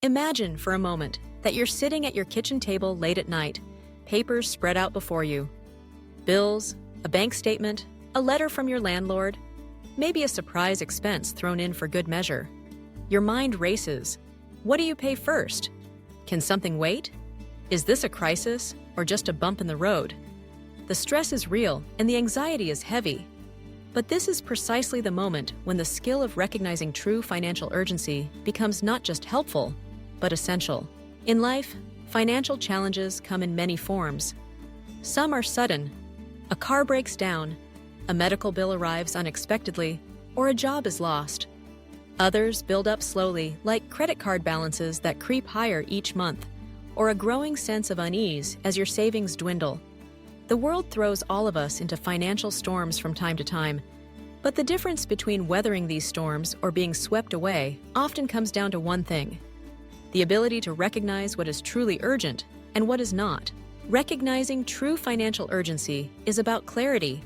Imagine for a moment that you're sitting at your kitchen table late at night, papers spread out before you. Bills, a bank statement, a letter from your landlord, maybe a surprise expense thrown in for good measure. Your mind races. What do you pay first? Can something wait? Is this a crisis or just a bump in the road? The stress is real and the anxiety is heavy. But this is precisely the moment when the skill of recognizing true financial urgency becomes not just helpful, but essential. In life, financial challenges come in many forms. Some are sudden. A car breaks down, a medical bill arrives unexpectedly, or a job is lost. Others build up slowly, like credit card balances that creep higher each month, or a growing sense of unease as your savings dwindle. The world throws all of us into financial storms from time to time, but the difference between weathering these storms or being swept away often comes down to one thing: the ability to recognize what is truly urgent and what is not. Recognizing true financial urgency is about clarity.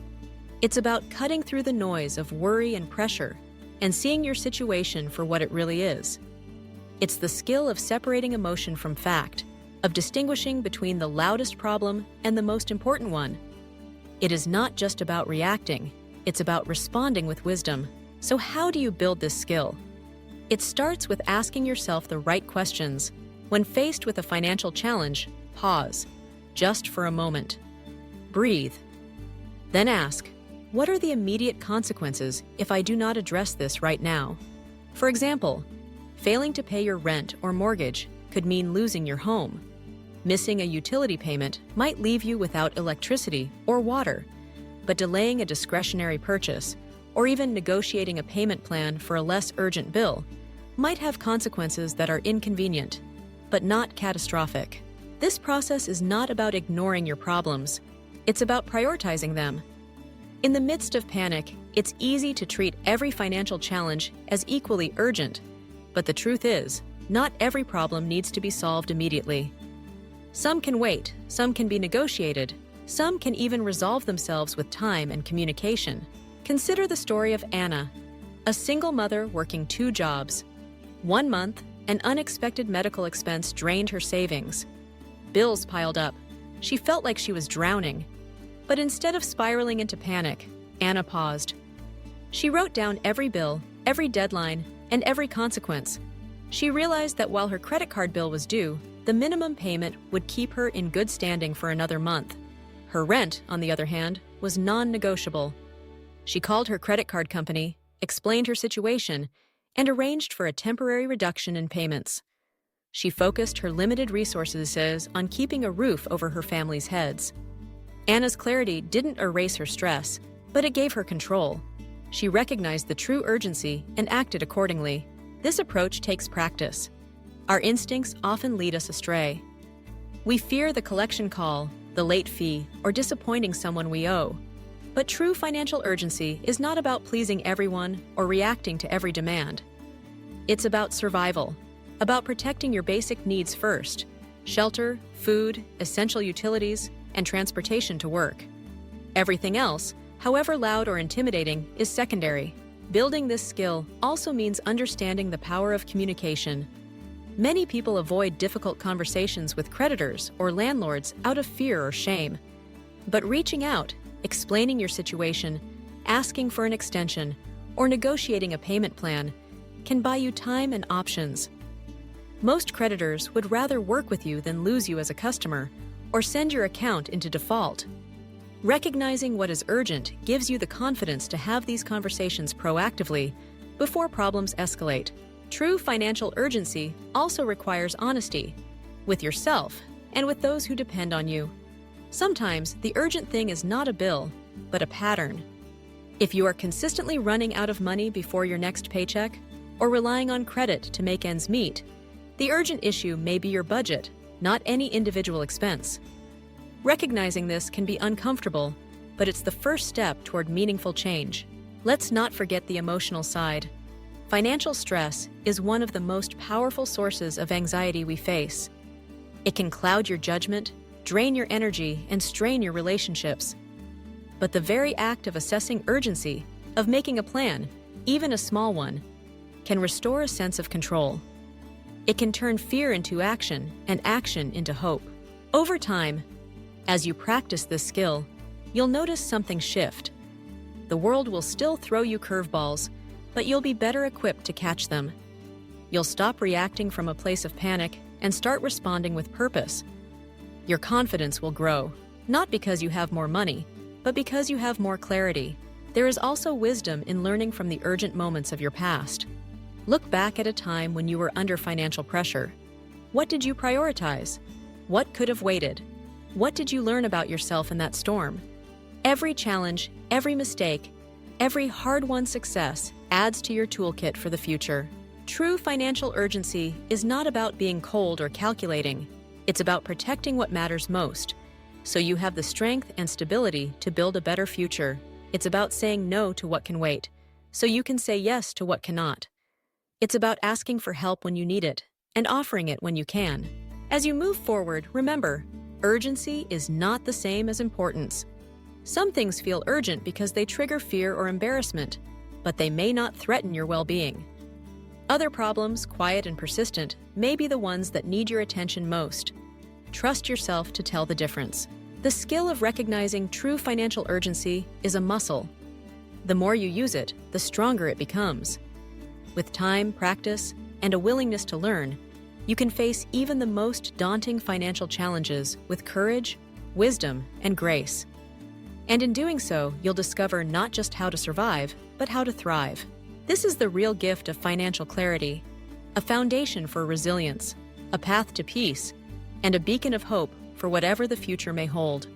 It's about cutting through the noise of worry and pressure and seeing your situation for what it really is. It's the skill of separating emotion from fact, of distinguishing between the loudest problem and the most important one. It is not just about reacting, it's about responding with wisdom. So how do you build this skill? It starts with asking yourself the right questions. When faced with a financial challenge, pause, just for a moment. Breathe. Then ask, what are the immediate consequences if I do not address this right now? For example, failing to pay your rent or mortgage could mean losing your home. Missing a utility payment might leave you without electricity or water, but delaying a discretionary purchase or even negotiating a payment plan for a less urgent bill might have consequences that are inconvenient, but not catastrophic. This process is not about ignoring your problems. It's about prioritizing them. In the midst of panic, it's easy to treat every financial challenge as equally urgent, but the truth is, not every problem needs to be solved immediately. Some can wait, some can be negotiated, some can even resolve themselves with time and communication. Consider the story of Anna, a single mother working 2 jobs. One month, an unexpected medical expense drained her savings. Bills piled up. She felt like she was drowning. But instead of spiraling into panic, Anna paused. She wrote down every bill, every deadline, and every consequence. She realized that while her credit card bill was due, the minimum payment would keep her in good standing for another month. Her rent, on the other hand, was non-negotiable. She called her credit card company, explained her situation, and arranged for a temporary reduction in payments. She focused her limited resources on keeping a roof over her family's heads. Anna's clarity didn't erase her stress, but it gave her control. She recognized the true urgency and acted accordingly. This approach takes practice. Our instincts often lead us astray. We fear the collection call, the late fee, or disappointing someone we owe. But true financial urgency is not about pleasing everyone or reacting to every demand. It's about survival, about protecting your basic needs first: shelter, food, essential utilities, and transportation to work. Everything else, however loud or intimidating, is secondary. Building this skill also means understanding the power of communication. Many people avoid difficult conversations with creditors or landlords out of fear or shame. But reaching out, explaining your situation, asking for an extension, or negotiating a payment plan can buy you time and options. Most creditors would rather work with you than lose you as a customer or send your account into default. Recognizing what is urgent gives you the confidence to have these conversations proactively before problems escalate. True financial urgency also requires honesty with yourself and with those who depend on you. Sometimes the urgent thing is not a bill, but a pattern. If you are consistently running out of money before your next paycheck or relying on credit to make ends meet, the urgent issue may be your budget, not any individual expense. Recognizing this can be uncomfortable, but it's the first step toward meaningful change. Let's not forget the emotional side. Financial stress is one of the most powerful sources of anxiety we face. It can cloud your judgment, drain your energy, and strain your relationships. But the very act of assessing urgency, of making a plan, even a small one, can restore a sense of control. It can turn fear into action and action into hope. Over time, as you practice this skill, you'll notice something shift. The world will still throw you curveballs, but you'll be better equipped to catch them. You'll stop reacting from a place of panic and start responding with purpose. Your confidence will grow, not because you have more money, but because you have more clarity. There is also wisdom in learning from the urgent moments of your past. Look back at a time when you were under financial pressure. What did you prioritize? What could have waited? What did you learn about yourself in that storm? Every challenge, every mistake, every hard-won success adds to your toolkit for the future. True financial urgency is not about being cold or calculating. It's about protecting what matters most, so you have the strength and stability to build a better future. It's about saying no to what can wait, so you can say yes to what cannot. It's about asking for help when you need it and offering it when you can. As you move forward, remember, urgency is not the same as importance. Some things feel urgent because they trigger fear or embarrassment, but they may not threaten your well-being. Other problems, quiet and persistent, may be the ones that need your attention most. Trust yourself to tell the difference. The skill of recognizing true financial urgency is a muscle. The more you use it, the stronger it becomes. With time, practice, and a willingness to learn, you can face even the most daunting financial challenges with courage, wisdom, and grace. And in doing so, you'll discover not just how to survive, but how to thrive. This is the real gift of financial clarity, a foundation for resilience, a path to peace, and a beacon of hope for whatever the future may hold.